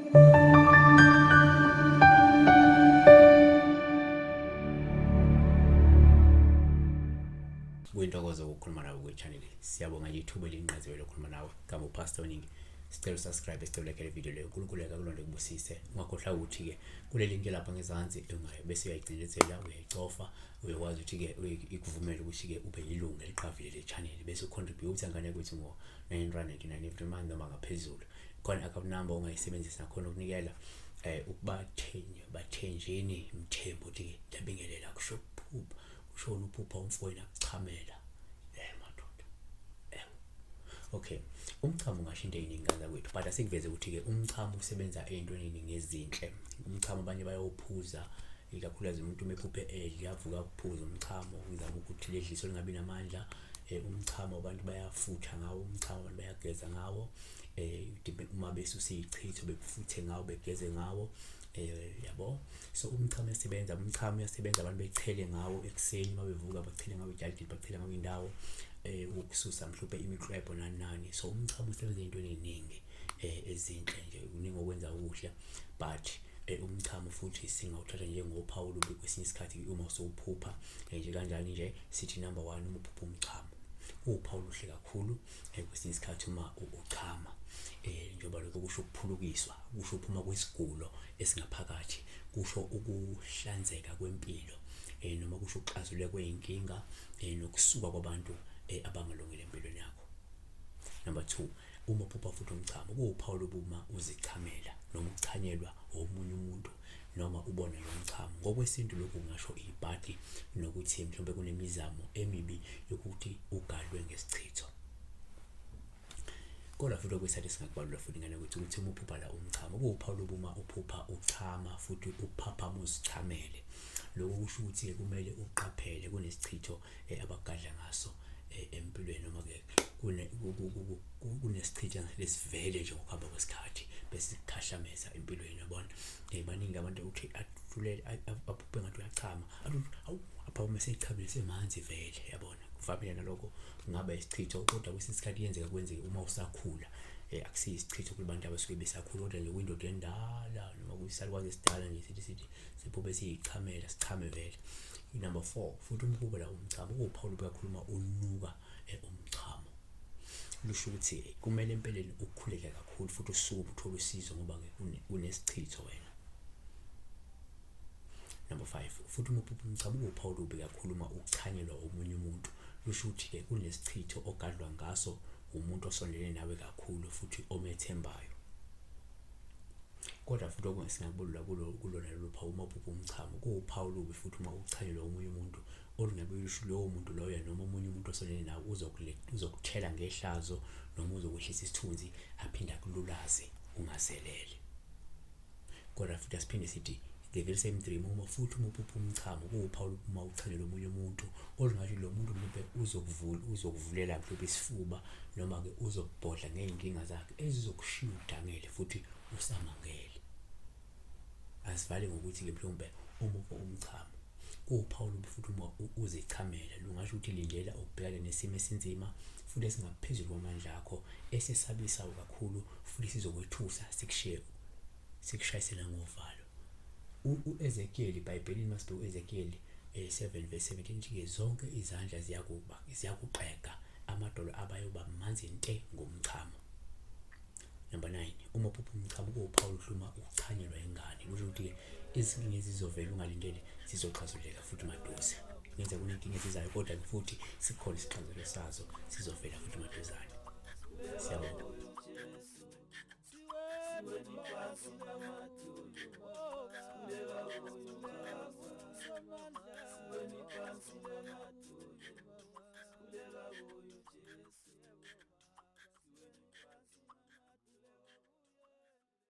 Kuyintokozo ukukhuluma nawe kwi-channel. Siyabonga ithuba elinqaziwe lokukhuluma nawe. Ngami uPastor Oningi. Sicela subscribe sicela like le video le. uNkulunkulu akakulonde kubusise. Ungakhohlwa ukuthi ke kule link lapha ngezansi ungayo bese uyayigcinezela uyayicofa uyakwazi ukuthi ke ikuvumele ukuthi ke ube yilungu eliqavile le channel bese ucontribute ngane kwethu ngo R9.99 every month noma ngaphezulu. Khona account number ongayisebenzisa khona ukunikela bathenjeni umthembu ukuthi labingelela kusho ukuphupha ushona uphupha umfowenu akuchamela madoda. Okay, umchamo ungasho into eziningi ngaza kwethu but asikuveze ukuthi ke umchamo usebenza ezintweni eziningi ezinhle. Umchamo abanye bayawuphuza ikakhulukazi umuntu mephuphe yavuka ukuphuza umchamo ngizama ukuthi ledliso lingabi namandla. Umchamo abantu bayafutha ngawo, umchamo abantu bayageza ngawo. Uma besusa izichitho bekufuthe ngawo begeze ngawo. Yabo, so umchamo uyasebenza abantu bechele ngawo ekseni mabevuka bachele ngawo ijali bachele ngawo indawo ukususa mhlawumbe imiqwebo nani. So umchamo usebenza ezintweni eziningi ezinhle nje uningi okwenza ukuhle but umchamo futhi singawuthatha njengophawu lobu kwesinye isikhathi uma usowuphupha nje kanjani nje sithi number 1 uma uphupha umchamo uphawu luhle kakhulu kwesinye isikhathi uma uchama. Njengoba lokho kusho ukuphulukiswa, kusho uphuma kwisigulo esingaphakathi, kusho ukuhlanzeka kwempilo noma kusho ukuxazululeka kweinkinga nokusuka kwabantu abangalungile empilweni yakho. Number 2, uma uphupha futhi umchamo kuwuphawu lobuma uzichamela noma ukuchanyelwa omunye umuntu noma ubona lo mchamo. Ngokwesintu lokhu ngisho ibhadi nokuthi mhlawumbe kunemizamo emibi yokuthi ugadwe ngesichitho. Kodwa futhi okwesathi singakubalula futhi ngane ukuthi uma uphupha la umchamo kuwuphawu lobuma uphupha uchama futhi uphaphama uzichamele. Lokho kusho ukuthi kumele uqaphele kunesichitho abagadla ngaso empilweni noma ke kunesichitho lesivele nje ngokuhamba kwesikhathi bese sikhahlameza empilweni yabona. Baningi abantu uthi adlulele aphuphe ngathi uyachama awu apha uma seyichamile semanzi vele yabona. Kuvamile nalokho ngaba isichitho kodwa kwesinye isikhathi kwenzeke uma usakhula. Akusiyo isichitho kubantu abasuke besakhula kodwa nje window endala noma kuyisalukwazi esidala nje sithi siphuphe siyichamela sichame vele. Number 4, futhi umphupho la umchamo kuwuphawu lokukhuluma unuka umchamo. Lusho ukuthi kumele empeleni ukukhuleke kakhulu futhi usuke uthola usizo ngoba ke unesichitho wena. Number 5, futhi umphupho umchamo kuwuphawu lobi kakhulu uma uchanyelwa omunye umuntu. Lusho ukuthi ke kunesichitho ogadlwa ngaso umuntu osondelene nawe kakhulu futhi omethembayo. Kodwa futhi okungasingabolula kulona lelo phawu uma uphupha umchamo kuwuphawu lobi futhi uma uchanyelwa omunye umuntu olungabe lusho lowo muntu loyo noma omunye umuntu osondelene nawe uzokuthela ngehlazo noma uzokwehlisa isithunzi aphinda kululaze ungazelele. Kodwa futhi asiphinde sithi the very same dream uma futhi uma uphupha umchamo kuwuphawu uma uchanyelwa omunye umuntu olungathi lo muntu mhlawumbe uzokuvulela mhlawumbe isifuba noma ke uzokubhodla ngeinkinga zakhe ezizokushiya udangele futhi usamangele. Asivale ngokuthi ke mhlawumbe uma umchamo kuwuphawu lobi futhi uma uzichamela lungasho ukuthi lindlela ukubhekana nesimo esinzima futhi esingaphezulu kwamandla akho esesabisayo kakhulu futhi sizokwethusa sikushayisela ngovalo. uEzekiel iBhayibhelini masibheka uEzekiel 7:17 ke zonke izandla ziyakuqheka amadolo abayoba manzi nte ngomchamo. Number 9, uma uphupha umchamo kuwuphawu luhluma ukuchanyelwa ingane. Kusho ukuthi izinkinga ezizovela ungalindele sizoxazuleka futhi maduze. Ngenza kunenkinga ezizayo kodwa futhi sikhona isixazululo sazo sizovela futhi maduzane. Siyabonga.